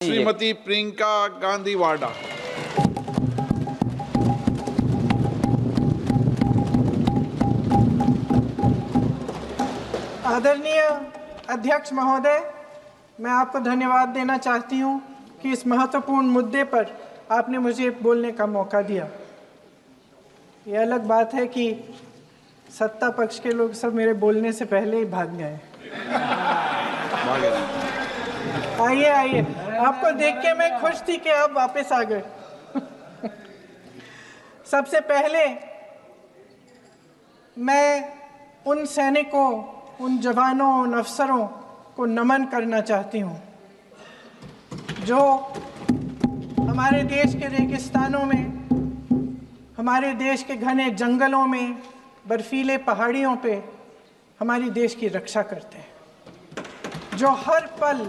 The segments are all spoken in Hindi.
श्रीमती प्रियंका गांधी वाडा। आदरणीय अध्यक्ष महोदय, मैं आपको धन्यवाद देना चाहती हूं कि इस महत्वपूर्ण मुद्दे पर आपने मुझे बोलने का मौका दिया। ये अलग बात है कि सत्ता पक्ष के लोग सब मेरे बोलने से पहले ही भाग गए। आइए आइए, आपको देख के मैं खुश थी कि आप वापस आ गए। सबसे पहले मैं उन सैनिकों, उन जवानों, उन अफसरों को नमन करना चाहती हूँ जो हमारे देश के रेगिस्तानों में, हमारे देश के घने जंगलों में, बर्फीले पहाड़ियों पे हमारी देश की रक्षा करते हैं, जो हर पल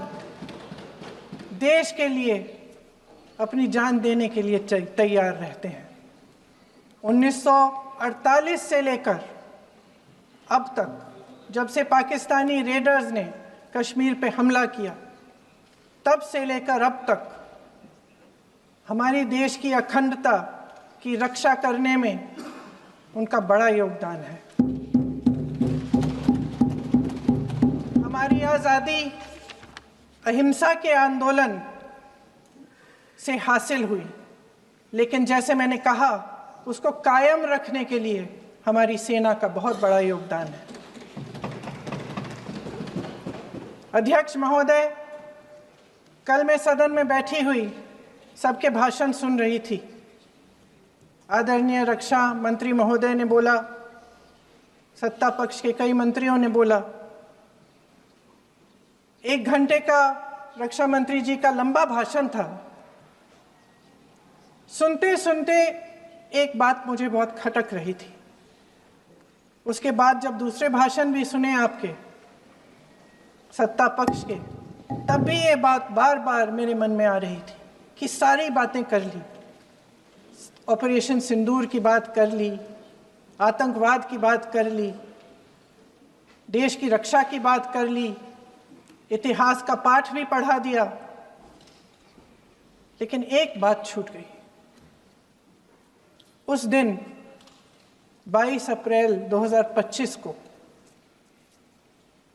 देश के लिए अपनी जान देने के लिए तैयार रहते हैं। 1948 से लेकर अब तक, जब से पाकिस्तानी रेडर्स ने कश्मीर पे हमला किया, तब से लेकर अब तक हमारे देश की अखंडता की रक्षा करने में उनका बड़ा योगदान है। हमारी आज़ादी अहिंसा के आंदोलन से हासिल हुई, लेकिन जैसे मैंने कहा, उसको कायम रखने के लिए हमारी सेना का बहुत बड़ा योगदान है। अध्यक्ष महोदय, कल मैं सदन में बैठी हुई सबके भाषण सुन रही थी। आदरणीय रक्षा मंत्री महोदय ने बोला, सत्ता पक्ष के कई मंत्रियों ने बोला। 1 घंटे का रक्षा मंत्री जी का लंबा भाषण था। सुनते सुनते एक बात मुझे बहुत खटक रही थी। उसके बाद जब दूसरे भाषण भी सुने आपके सत्ता पक्ष के, तब भी ये बात बार बार मेरे मन में आ रही थी कि सारी बातें कर ली, ऑपरेशन सिंदूर की बात कर ली, आतंकवाद की बात कर ली, देश की रक्षा की बात कर ली, इतिहास का पाठ भी पढ़ा दिया, लेकिन एक बात छूट गई। उस दिन 22 अप्रैल 2025 को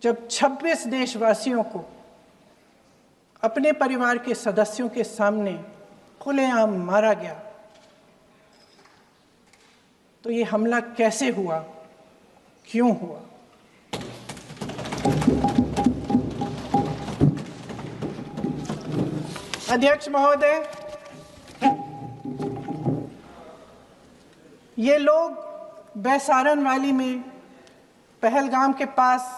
जब 26 देशवासियों को अपने परिवार के सदस्यों के सामने खुलेआम मारा गया, तो ये हमला कैसे हुआ, क्यों हुआ? अध्यक्ष महोदय, ये लोग बैसारन वैली में, पहलगाम के पास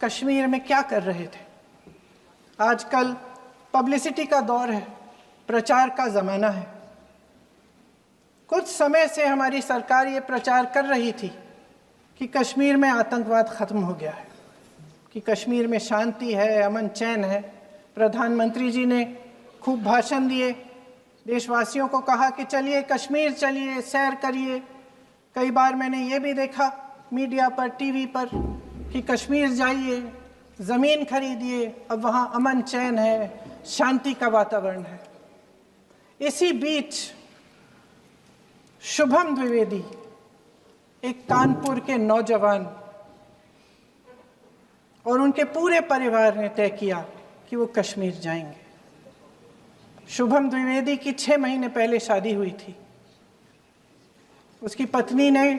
कश्मीर में क्या कर रहे थे? आजकल पब्लिसिटी का दौर है, प्रचार का ज़माना है। कुछ समय से हमारी सरकार ये प्रचार कर रही थी कि कश्मीर में आतंकवाद ख़त्म हो गया है, कि कश्मीर में शांति है, अमन चैन है। प्रधानमंत्री जी ने खूब भाषण दिए, देशवासियों को कहा कि चलिए कश्मीर चलिए, सैर करिए। कई बार मैंने ये भी देखा मीडिया पर, टीवी पर, कि कश्मीर जाइए, ज़मीन खरीदिए, अब वहाँ अमन चैन है, शांति का वातावरण है। इसी बीच शुभम द्विवेदी, एक कानपुर के नौजवान, और उनके पूरे परिवार ने तय किया कि वो कश्मीर जाएंगे। शुभम द्विवेदी की 6 महीने पहले शादी हुई थी। उसकी पत्नी ने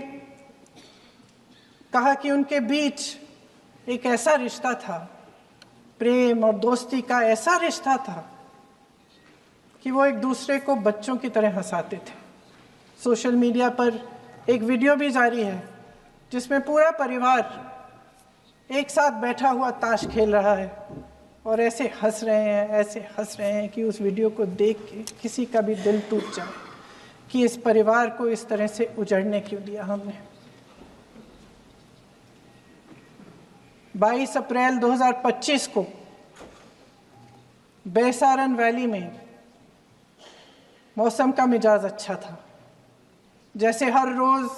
कहा कि उनके बीच एक ऐसा रिश्ता था, प्रेम और दोस्ती का ऐसा रिश्ता था कि वो एक दूसरे को बच्चों की तरह हंसाते थे। सोशल मीडिया पर एक वीडियो भी जारी है जिसमें पूरा परिवार एक साथ बैठा हुआ ताश खेल रहा है और ऐसे हंस रहे हैं, ऐसे हंस रहे हैं कि उस वीडियो को देख के किसी का भी दिल टूट जाए कि इस परिवार को इस तरह से उजड़ने क्यों दिया हमने। 22 अप्रैल 2025 को बैसारन वैली में मौसम का मिजाज अच्छा था। जैसे हर रोज़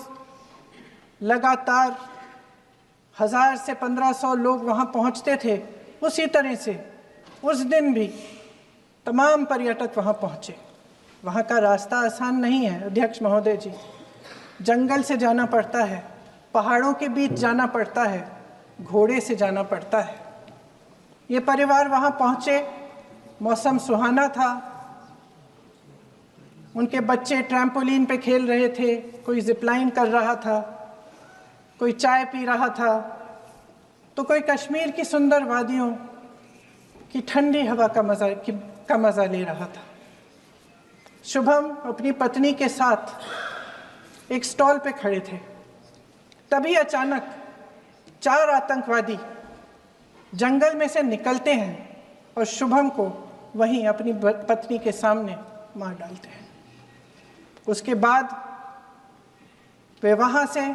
लगातार 1000 से 1500 लोग वहाँ पहुँचते थे, उसी तरह से उस दिन भी तमाम पर्यटक वहाँ पहुँचे। वहाँ का रास्ता आसान नहीं है अध्यक्ष महोदय जी, जंगल से जाना पड़ता है, पहाड़ों के बीच जाना पड़ता है, घोड़े से जाना पड़ता है। ये परिवार वहाँ पहुँचे, मौसम सुहाना था, उनके बच्चे ट्रैम्पोलिन पे खेल रहे थे, कोई जिपलाइन कर रहा था, कोई चाय पी रहा था, तो कोई कश्मीर की सुंदर वादियों की ठंडी हवा का मज़ा ले रहा था। शुभम अपनी पत्नी के साथ एक स्टॉल पे खड़े थे। तभी अचानक 4 आतंकवादी जंगल में से निकलते हैं और शुभम को वहीं अपनी पत्नी के सामने मार डालते हैं। उसके बाद वे वहाँ से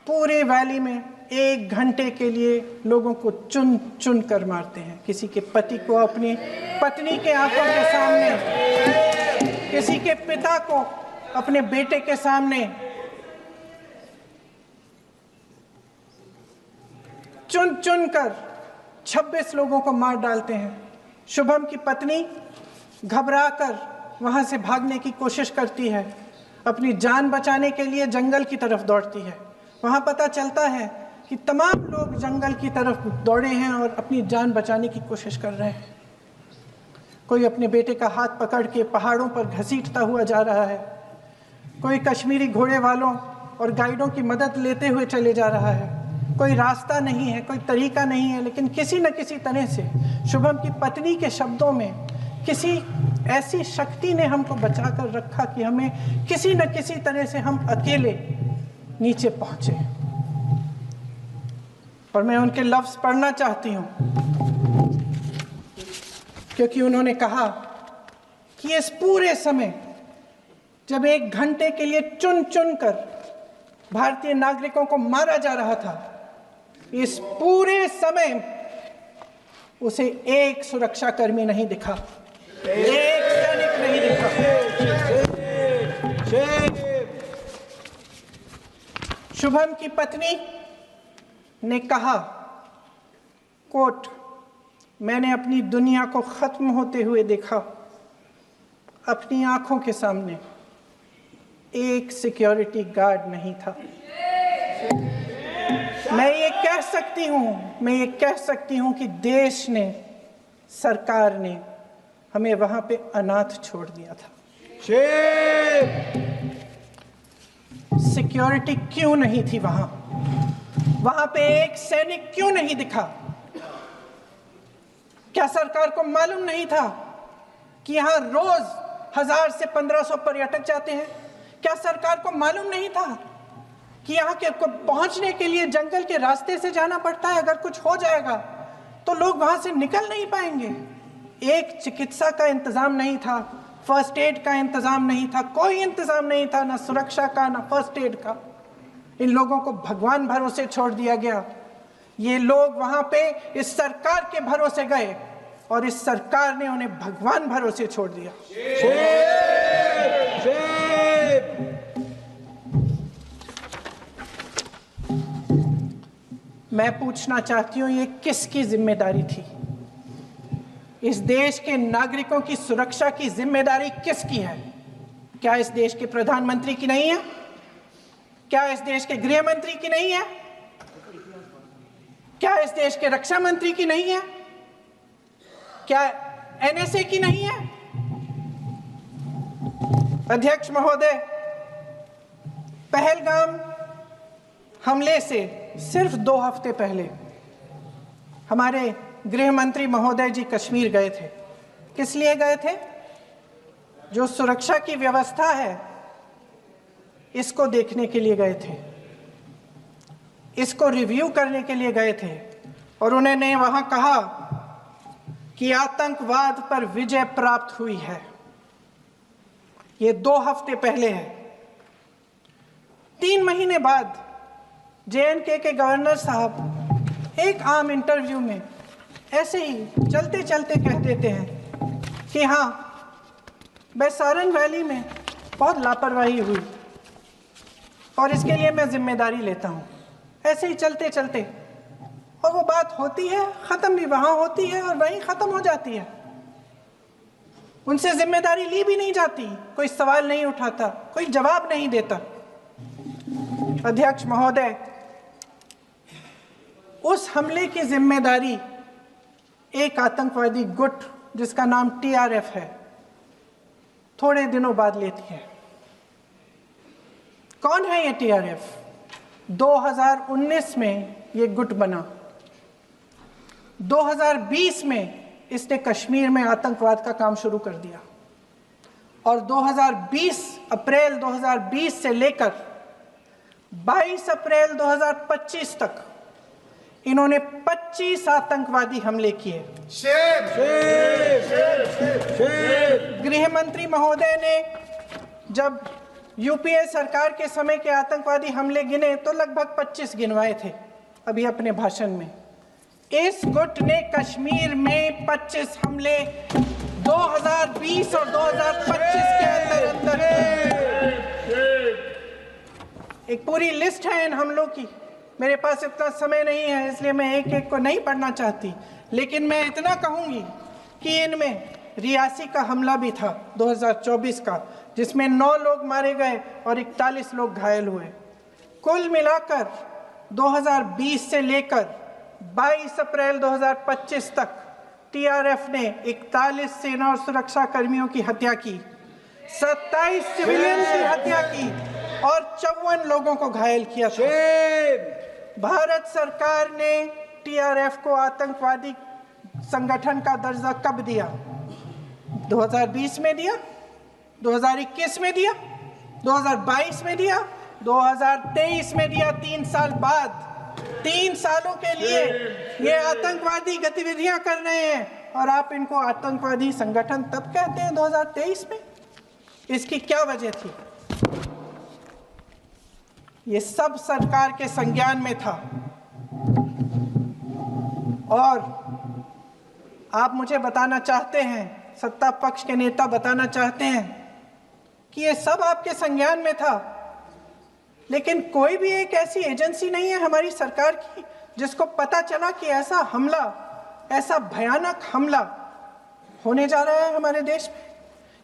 पूरे वैली में 1 घंटे के लिए लोगों को चुन चुन कर मारते हैं। किसी के पति को अपनी पत्नी के आंखों के सामने, किसी के पिता को अपने बेटे के सामने, चुन चुन कर 26 लोगों को मार डालते हैं। शुभम की पत्नी घबराकर वहां से भागने की कोशिश करती है, अपनी जान बचाने के लिए जंगल की तरफ दौड़ती है। वहां पता चलता है कि तमाम लोग जंगल की तरफ दौड़े हैं और अपनी जान बचाने की कोशिश कर रहे हैं। कोई अपने बेटे का हाथ पकड़ के पहाड़ों पर घसीटता हुआ जा रहा है, कोई कश्मीरी घोड़े वालों और गाइडों की मदद लेते हुए चले जा रहा है। कोई रास्ता नहीं है, कोई तरीका नहीं है, लेकिन किसी न किसी तरह से शुभम की पत्नी के शब्दों में किसी ऐसी शक्ति ने हमको बचा कर रखा कि हमें किसी न किसी तरह से हम अकेले नीचे पहुंचे। और मैं उनके लफ्ज पढ़ना चाहती हूं, क्योंकि उन्होंने कहा कि इस पूरे समय जब 1 घंटे के लिए चुन चुन कर भारतीय नागरिकों को मारा जा रहा था, इस पूरे समय उसे एक सुरक्षाकर्मी नहीं दिखा, एक सैनिक नहीं दिखा। शुभम की पत्नी ने कहा, कोट, मैंने अपनी दुनिया को खत्म होते हुए देखा। अपनी आंखों के सामने एक सिक्योरिटी गार्ड नहीं था। मैं ये कह सकती हूं कि देश ने, सरकार ने हमें वहां पे अनाथ छोड़ दिया था। सिक्योरिटी क्यों नहीं थी वहां? वहां पे एक सैनिक क्यों नहीं दिखा? क्या सरकार को मालूम नहीं था कि यहां रोज 1000 से 1500 पर्यटक जाते हैं? क्या सरकार को मालूम नहीं था कि यहाँ के पहुंचने के लिए जंगल के रास्ते से जाना पड़ता है? अगर कुछ हो जाएगा तो लोग वहां से निकल नहीं पाएंगे। एक चिकित्सा का इंतजाम नहीं था, फर्स्ट एड का इंतजाम नहीं था, कोई इंतजाम नहीं था, ना सुरक्षा का ना फर्स्ट एड का। इन लोगों को भगवान भरोसे छोड़ दिया गया। ये लोग वहां पे इस सरकार के भरोसे गए और इस सरकार ने उन्हें भगवान भरोसे छोड़ दिया। मैं पूछना चाहती हूं, ये किसकी जिम्मेदारी थी? इस देश के नागरिकों की सुरक्षा की जिम्मेदारी किसकी है? क्या इस देश के प्रधानमंत्री की नहीं है? क्या इस देश के गृह मंत्री की नहीं है? क्या इस देश के रक्षा मंत्री की नहीं है? क्या एनएसए की नहीं है? अध्यक्ष महोदय, पहलगाम हमले से सिर्फ 2 हफ्ते पहले हमारे गृह मंत्री महोदय जी कश्मीर गए थे। किस लिए गए थे? जो सुरक्षा की व्यवस्था है इसको देखने के लिए गए थे, इसको रिव्यू करने के लिए गए थे। और उन्होंने वहां कहा कि आतंकवाद पर विजय प्राप्त हुई है। ये 2 हफ्ते पहले है। 3 महीने बाद JNK के गवर्नर साहब एक आम इंटरव्यू में ऐसे ही चलते चलते कह देते हैं कि हाँ, बैसारन वैली में बहुत लापरवाही हुई और इसके लिए मैं जिम्मेदारी लेता हूँ। ऐसे ही चलते चलते, और वो बात होती है, ख़त्म भी वहाँ होती है और वहीं ख़त्म हो जाती है। उनसे जिम्मेदारी ली भी नहीं जाती, कोई सवाल नहीं उठाता, कोई जवाब नहीं देता। अध्यक्ष महोदय, उस हमले की जिम्मेदारी एक आतंकवादी गुट जिसका नाम टीआरएफ है थोड़े दिनों बाद लेती है। कौन है ये टीआरएफ? 2019 में ये गुट बना। 2020 में इसने कश्मीर में आतंकवाद का काम शुरू कर दिया और 2020 अप्रैल 2020 से लेकर 22 अप्रैल 2025 तक इन्होंने 25 आतंकवादी हमले किए। गृह मंत्री महोदय ने जब यूपीए सरकार के समय के आतंकवादी हमले गिने तो लगभग 25 गिनवाए थे अभी अपने भाषण में। इस गुट ने कश्मीर में 25 हमले 2020 और 2025 के अंदर एक पूरी लिस्ट है इन हमलों की। मेरे पास इतना समय नहीं है इसलिए मैं एक एक को नहीं पढ़ना चाहती, लेकिन मैं इतना कहूंगी कि इनमें रियासी का हमला भी था 2024 का, जिसमें 9 लोग मारे गए और 41 लोग घायल हुए। कुल मिलाकर 2020 से लेकर 22 अप्रैल 2025 तक टीआरएफ ने 41 सेना और सुरक्षा कर्मियों की हत्या की, 27 सिविलियन की हत्या की और 54 लोगों को घायल किया था। भारत सरकार ने टीआरएफ को आतंकवादी संगठन का दर्जा कब दिया? 2020 में दिया, 2021 में दिया, 2022 में दिया, 2023 में दिया। 3 साल बाद, 3 सालों के लिए ये आतंकवादी गतिविधियां कर रहे हैं और आप इनको आतंकवादी संगठन तब कहते हैं 2023 में? इसकी क्या वजह थी? ये सब सरकार के संज्ञान में था और आप मुझे बताना चाहते हैं, सत्ता पक्ष के नेता बताना चाहते हैं कि ये सब आपके संज्ञान में था, लेकिन कोई भी एक ऐसी एजेंसी नहीं है हमारी सरकार की जिसको पता चला कि ऐसा हमला, ऐसा भयानक हमला होने जा रहा है हमारे देश में,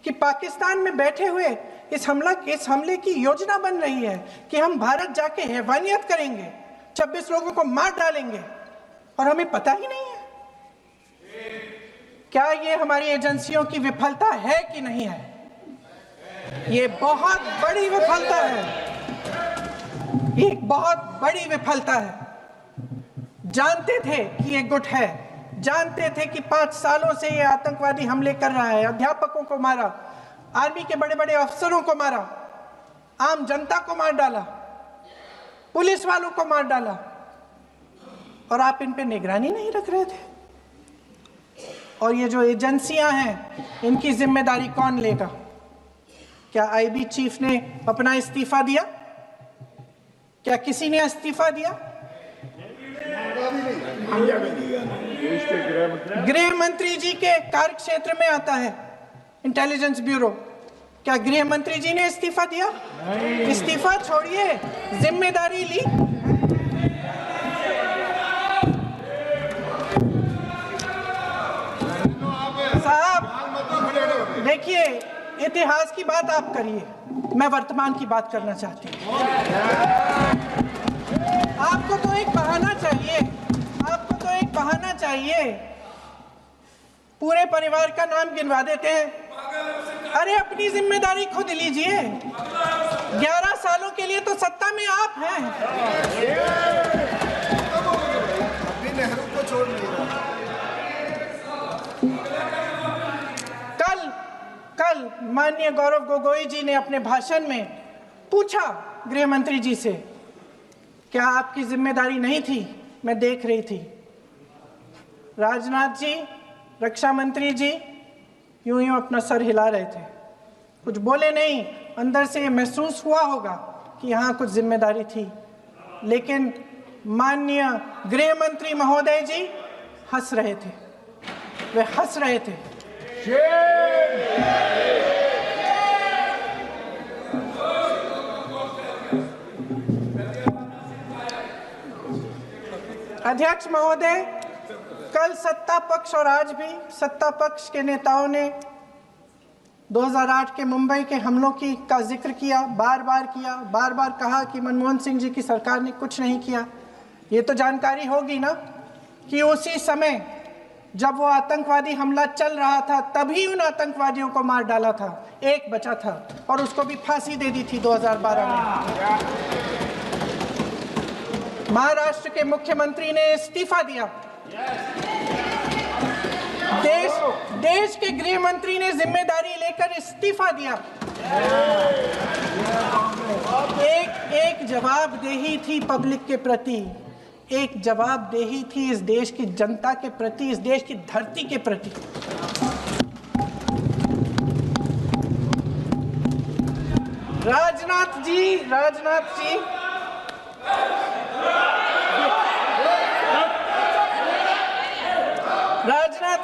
कि पाकिस्तान में बैठे हुए इस हमले की योजना बन रही है कि हम भारत जाके हैवानियत करेंगे, 26 लोगों को मार डालेंगे और हमें पता ही नहीं है। क्या ये हमारी एजेंसियों की विफलता है कि नहीं है? ये बहुत बड़ी विफलता है, ये एक बहुत बड़ी विफलता है। जानते थे कि ये गुट है, जानते थे कि 5 सालों से ये आतंकवादी हमले कर रहा है, अध्यापकों को मारा, आर्मी के बड़े बड़े अफसरों को मारा, आम जनता को मार डाला, पुलिस वालों को मार डाला, और आप इन पे निगरानी नहीं रख रहे थे। और ये जो एजेंसियां हैं इनकी जिम्मेदारी कौन लेगा? क्या आईबी चीफ ने अपना इस्तीफा दिया? क्या किसी ने इस्तीफा दिया? गृह मंत्री जी के कार्य क्षेत्र में आता है इंटेलिजेंस ब्यूरो। क्या गृह मंत्री जी ने इस्तीफा दिया? इस्तीफा छोड़िए, जिम्मेदारी ली। साहब देखिए, इतिहास की बात आप करिए, मैं वर्तमान की बात करना चाहती हूँ। आपको तो एक बहाना चाहिए, आपको तो एक बहाना चाहिए। पूरे परिवार का नाम गिनवा देते हैं। अरे अपनी जिम्मेदारी खुद लीजिए। 11 सालों के लिए तो सत्ता में आप हैं। अपनी नेहरू को छोड़ कल माननीय गौरव गोगोई जी ने अपने भाषण में पूछा गृह मंत्री जी से, क्या आपकी जिम्मेदारी नहीं थी? मैं देख रही थी। राजनाथ जी, रक्षा मंत्री जी यूं यूं अपना सर हिला रहे थे, कुछ बोले नहीं। अंदर से महसूस हुआ होगा कि यहाँ कुछ जिम्मेदारी थी, लेकिन माननीय गृह मंत्री महोदय जी हंस रहे थे, वे हंस रहे थे। अध्यक्ष महोदय, कल सत्ता पक्ष और आज भी सत्ता पक्ष के नेताओं ने 2008 के मुंबई के हमलों का जिक्र किया, बार बार कहा कि मनमोहन सिंह जी की सरकार ने कुछ नहीं किया। ये तो जानकारी होगी ना कि उसी समय जब वो आतंकवादी हमला चल रहा था तभी उन आतंकवादियों को मार डाला था, एक बचा था और उसको भी फांसी दे दी थी 2012 में। महाराष्ट्र के मुख्यमंत्री ने इस्तीफा दिया। देश के गृह मंत्री ने जिम्मेदारी लेकर इस्तीफा दिया। एक जवाबदेही थी पब्लिक के प्रति, एक जवाबदेही थी इस देश की जनता के प्रति, इस देश की धरती के प्रति। राजनाथ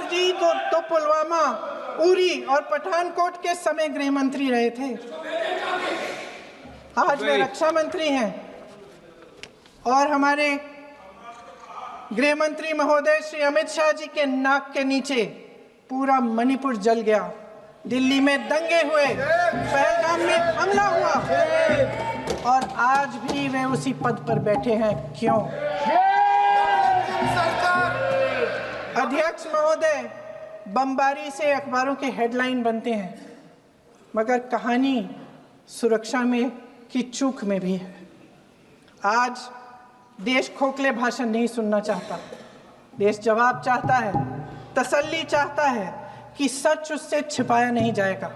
जी तो पुलवामा, उरी और पठानकोट के समय गृह मंत्री रहे थे। आज वे रक्षा मंत्री हैं और हमारे गृह मंत्री महोदय श्री अमित शाह जी के नाक के नीचे पूरा मणिपुर जल गया, दिल्ली में दंगे हुए, पहलगाम में हमला हुआ और आज भी वे उसी पद पर बैठे हैं। क्यों? अध्यक्ष महोदय, बमबारी से अखबारों के हेडलाइन बनते हैं, मगर कहानी सुरक्षा में की चूक में भी है। आज देश खोखले भाषण नहीं सुनना चाहता, देश जवाब चाहता है, तसल्ली चाहता है कि सच उससे छिपाया नहीं जाएगा।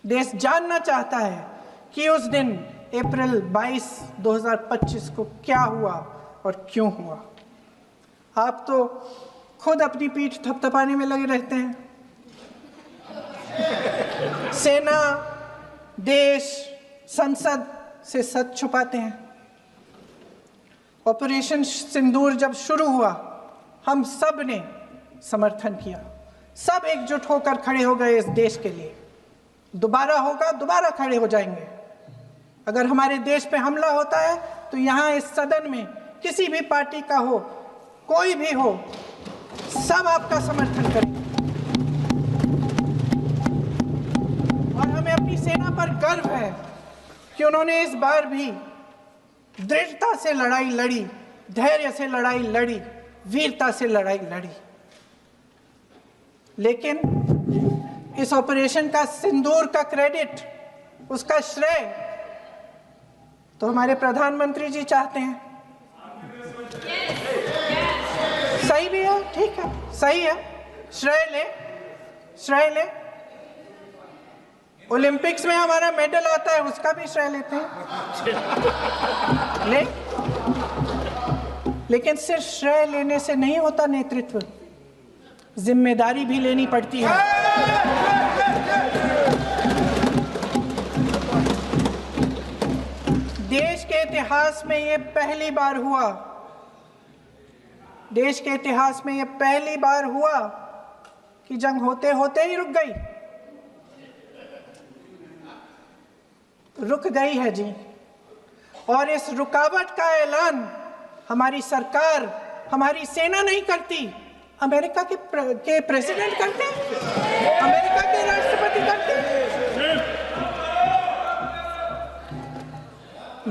देश जानना चाहता है कि उस दिन अप्रैल 22, 2025 को क्या हुआ और क्यों हुआ। आप तो खुद अपनी पीठ थपथपाने में लगे रहते हैं। सेना, देश, संसद से सच छुपाते हैं। ऑपरेशन सिंदूर जब शुरू हुआ, हम सब ने समर्थन किया, सब एकजुट होकर खड़े हो गए इस देश के लिए। दोबारा होगा, दोबारा खड़े हो जाएंगे। अगर हमारे देश पे हमला होता है तो यहाँ इस सदन में किसी भी पार्टी का हो, कोई भी हो, सब आपका समर्थन करेंगे। और हमें अपनी सेना पर गर्व है कि उन्होंने इस बार भी दृढ़ता से लड़ाई लड़ी, धैर्य से लड़ाई लड़ी, वीरता से लड़ाई लड़ी। लेकिन इस ऑपरेशन का सिंदूर का क्रेडिट, उसका श्रेय तो हमारे प्रधानमंत्री जी चाहते हैं। सही भी है, ठीक है, सही है, श्रेय ले। ओलंपिक्स में हमारा मेडल आता है, उसका भी श्रेय लेते हैं। लेकिन सिर्फ श्रेय लेने से नहीं होता नेतृत्व, जिम्मेदारी भी लेनी पड़ती है। देश के इतिहास में ये पहली बार हुआ, देश के इतिहास में ये पहली बार हुआ कि जंग होते होते ही रुक गई है जी। और इस रुकावट का ऐलान हमारी सरकार, हमारी सेना नहीं करती, अमेरिका के प्रेसिडेंट करते हैं, अमेरिका के राष्ट्रपति करते हैं।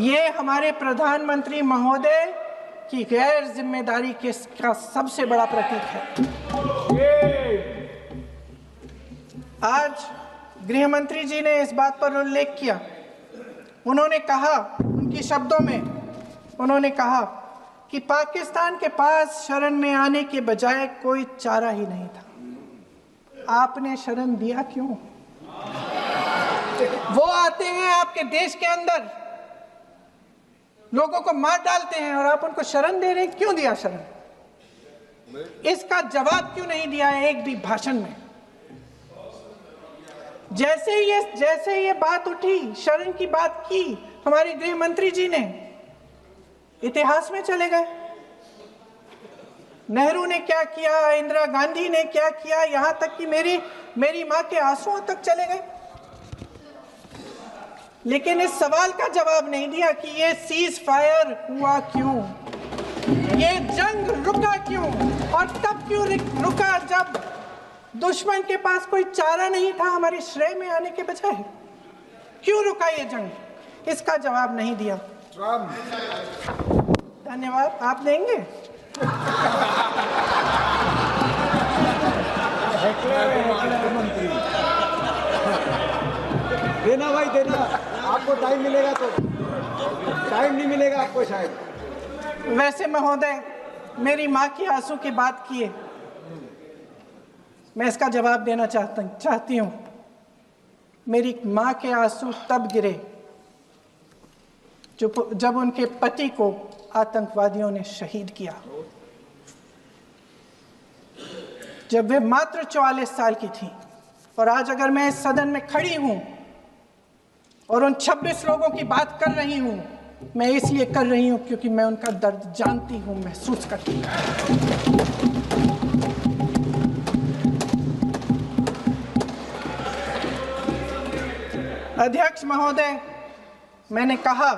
ये हमारे प्रधानमंत्री महोदय की गैर जिम्मेदारी का सबसे बड़ा प्रतीक है। आज गृह मंत्री जी ने इस बात पर उल्लेख किया। उन्होंने कहा, उनके शब्दों में उन्होंने कहा कि पाकिस्तान के पास शरण में आने के बजाय कोई चारा ही नहीं था। आपने शरण दिया क्यों? वो आते हैं आपके देश के अंदर, लोगों को मार डालते हैं और आप उनको शरण दे रहे हैं। क्यों दिया शरण? इसका जवाब क्यों नहीं दिया एक भी भाषण में? जैसे ये बात उठी, शरण की बात की, हमारे गृह मंत्री जी ने इतिहास में चले गए। नेहरू ने क्या किया, इंदिरा गांधी ने क्या किया, यहां तक कि मेरी मां के आंसुओं तक चले गए। लेकिन इस सवाल का जवाब नहीं दिया कि ये सीज फायर हुआ क्यों, ये जंग रुका क्यों, और तब क्यों रुका जब दुश्मन के पास कोई चारा नहीं था हमारे श्रेय में आने के बजाय? क्यों रुका ये जंग? इसका जवाब नहीं दिया। धन्यवाद। आप देंगे? देना भाई देना, आपको टाइम मिलेगा तो। टाइम नहीं मिलेगा आपको शायद। वैसे महोदय, मेरी माँ की आंसू की बात किए, मैं इसका जवाब देना चाहती हूँ। मेरी माँ के आंसू तब गिरे जब उनके पति को आतंकवादियों ने शहीद किया, जब वे मात्र 44 साल की थी। और आज अगर मैं इस सदन में खड़ी हूं और उन 26 लोगों की बात कर रही हूं, मैं इसलिए कर रही हूं क्योंकि मैं उनका दर्द जानती हूं, महसूस करती हूं। अध्यक्ष महोदय, मैंने कहा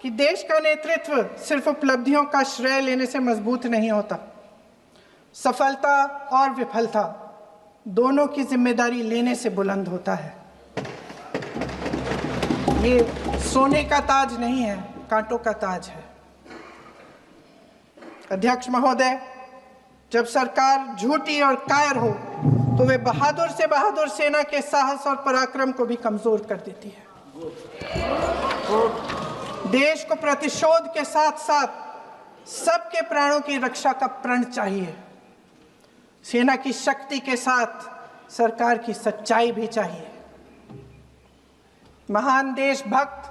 कि देश का नेतृत्व सिर्फ उपलब्धियों का श्रेय लेने से मजबूत नहीं होता। सफलता और विफलता दोनों की जिम्मेदारी लेने से बुलंद होता है। ये सोने का ताज नहीं है, कांटों का ताज है। अध्यक्ष महोदय, जब सरकार झूठी और कायर हो तो वे बहादुर से बहादुर सेना के साहस और पराक्रम को भी कमजोर कर देती है। देश को प्रतिशोध के साथ साथ सबके प्राणों की रक्षा का प्रण चाहिए। सेना की शक्ति के साथ सरकार की सच्चाई भी चाहिए। महान देशभक्त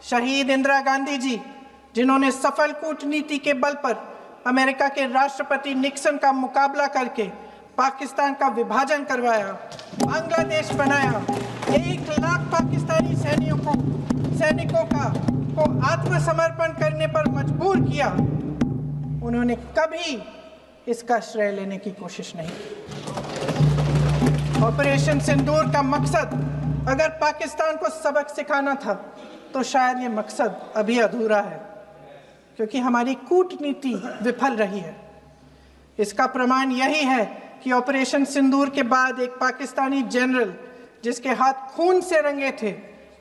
शहीद इंदिरा गांधी जी, जिन्होंने सफल कूटनीति के बल पर अमेरिका के राष्ट्रपति निक्सन का मुकाबला करके पाकिस्तान का विभाजन करवाया, बांग्लादेश बनाया, 1 लाख पाकिस्तानी सैनिकों को आत्मसमर्पण करने पर मजबूर किया, उन्होंने कभी इसका श्रेय लेने की कोशिश नहीं की। ऑपरेशन सिंदूर का मकसद अगर पाकिस्तान को सबक सिखाना था तो शायद ये मकसद अभी अधूरा है, क्योंकि हमारी कूटनीति विफल रही है। इसका प्रमाण यही है कि ऑपरेशन सिंदूर के बाद एक पाकिस्तानी जनरल, जिसके हाथ खून से रंगे थे,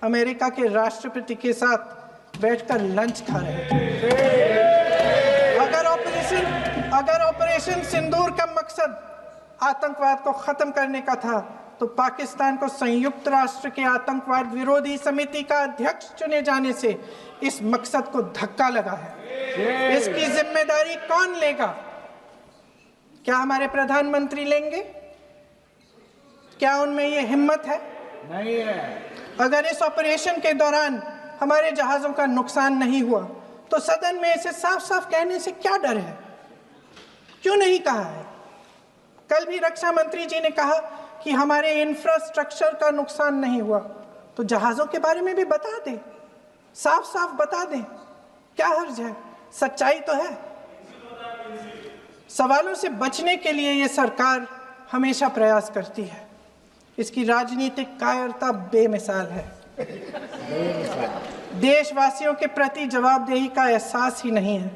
अमेरिका के राष्ट्रपति के साथ बैठकर लंच खा रहे थे। अगर ऑपरेशन सिंदूर का मकसद आतंकवाद को खत्म करने का था तो पाकिस्तान को संयुक्त राष्ट्र के आतंकवाद विरोधी समिति का अध्यक्ष चुने जाने से इस मकसद को धक्का लगा है। इसकी जिम्मेदारी कौन लेगा? क्या हमारे प्रधानमंत्री लेंगे? क्या उनमें ये हिम्मत है? नहीं है। अगर इस ऑपरेशन के दौरान हमारे जहाजों का नुकसान नहीं हुआ तो सदन में इसे साफ साफ कहने से क्या डर है? क्यों नहीं कहा है? कल भी रक्षा मंत्री जी ने कहा कि हमारे इंफ्रास्ट्रक्चर का नुकसान नहीं हुआ, तो जहाजों के बारे में भी बता दें, साफ साफ बता दें, क्या हर्ज है? सच्चाई तो है। सवालों से बचने के लिए ये सरकार हमेशा प्रयास करती है। इसकी राजनीतिक कायरता बेमिसाल है। देशवासियों के प्रति जवाबदेही का एहसास ही नहीं है।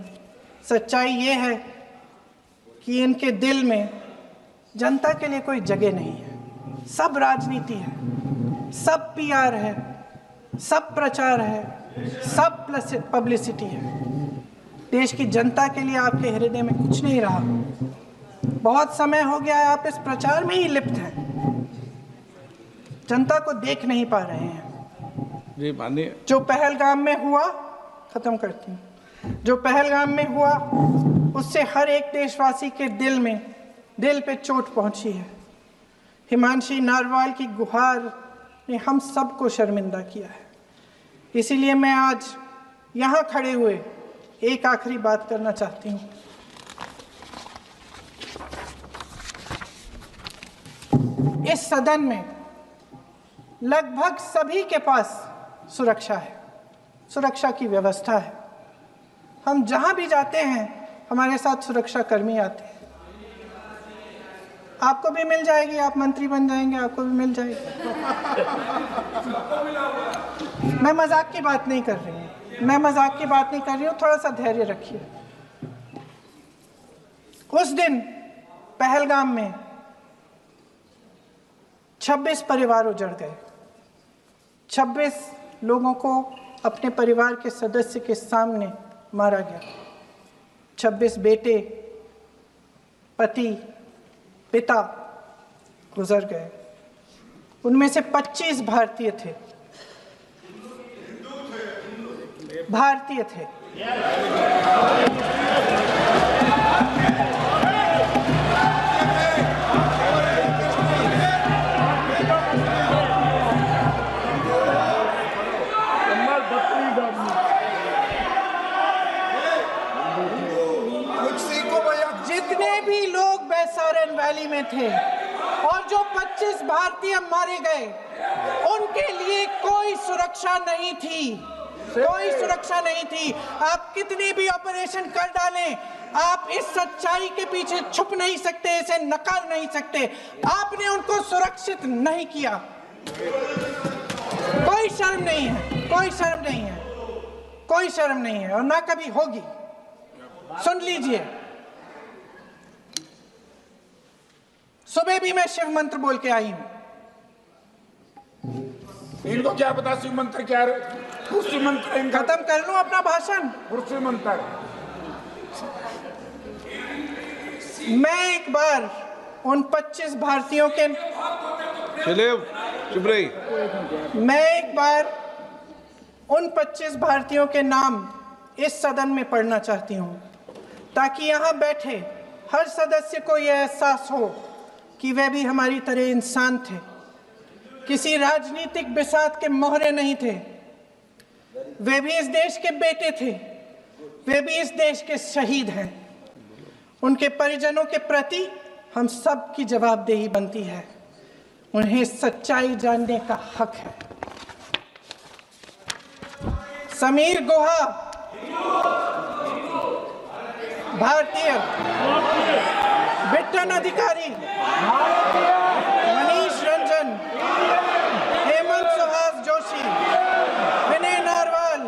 सच्चाई ये है कि इनके दिल में जनता के लिए कोई जगह नहीं है। सब राजनीति है, सब पीआर है, सब प्रचार है, सब पब्लिसिटी है। देश की जनता के लिए आपके हृदय में कुछ नहीं रहा। बहुत समय हो गया है आप इस प्रचार में ही लिप्त हैं, जनता को देख नहीं पा रहे हैं। जी माननीय, जो पहलगाम में हुआ, खत्म करती हूँ, जो पहलगाम में हुआ उससे हर एक देशवासी के दिल पे चोट पहुंची है। हिमांशी नारवाल की गुहार ने हम सबको शर्मिंदा किया है। इसीलिए मैं आज यहाँ खड़े हुए एक आखिरी बात करना चाहती हूँ। इस सदन में लगभग सभी के पास सुरक्षा है, सुरक्षा की व्यवस्था है। हम जहाँ भी जाते हैं हमारे साथ सुरक्षा कर्मी आते हैं। आपको भी मिल जाएगी, आप मंत्री बन जाएंगे, आपको भी मिल जाएगी। मैं मजाक की बात नहीं कर रही हूँ, थोड़ा सा धैर्य रखिए। उस दिन पहलगाम में 26 परिवार उजड़ गए। 26 लोगों को अपने परिवार के सदस्य के सामने मारा गया। 26 बेटे, पति, पिता गुजर गए। उनमें से 25 भारतीय थे। भारतीय थे। जितने भी लोग बैसारन वैली में थे और जो 25 भारतीय मारे गए, उनके लिए कोई सुरक्षा नहीं थी। कोई सुरक्षा नहीं थी। आप कितनी भी ऑपरेशन कर डालें, आप इस सच्चाई के पीछे छुप नहीं सकते, इसे नकार नहीं सकते। आपने उनको सुरक्षित नहीं किया। कोई शर्म नहीं है, कोई शर्म नहीं है, कोई शर्म नहीं है और ना कभी होगी। सुन लीजिए, सुबह भी मैं शिव मंत्र बोल के आई हूं। इनको क्या पता शिव मंत्र क्या है? शिव मंत्र खत्म कर लूं अपना भाषण। शिव मंत्र मैं एक बार उन 25 भारतीयों के चुप रही। मैं एक बार उन 25 भारतीयों के नाम इस सदन में पढ़ना चाहती हूं, ताकि यहां बैठे हर सदस्य को यह एहसास हो कि वे भी हमारी तरह इंसान थे, किसी राजनीतिक बिसात के मोहरे नहीं थे। वे भी इस देश के बेटे थे, वे भी इस देश के शहीद हैं। उनके परिजनों के प्रति हम सब की जवाबदेही बनती है। उन्हें सच्चाई जानने का हक है। समीर गुहा भारतीय, बिट्टन अधिकारी, मनीष रंजन, हेमंत सुहास जोशी, विनय नारवाल,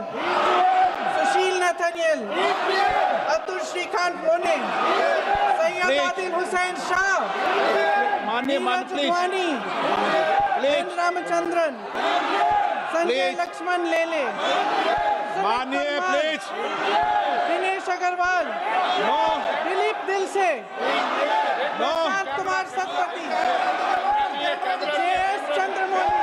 सुशील नथनियल, अतुल श्रीकांत मोने, सैयद आदिल हुसैन शाह, चुवानी, रामचंद्रन, संजय लक्ष्मण लेले, दिनेश अग्रवाल, दिलीप दिल से, प्रशांत कुमार सतपति, JS चंद्रमौली।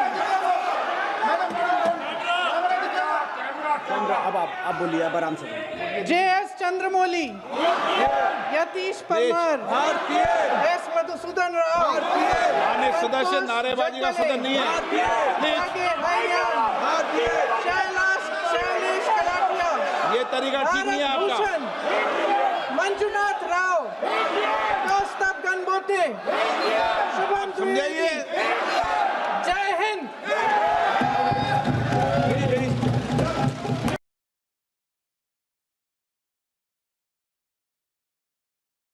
अब आप बोलिए, अब आराम से बोलिए। JS चंद्रमौली, यतीश परमार, S मधुसूदन राव, सदस्य नारेबाजी का सदन नहीं है। शैलेश कलाटिया, ये तरीका ठीक नहीं है आपका। मंजुनाथ राव, कौस्तभ गणबोटे, शुभम द्विवेदी। जय हिंद।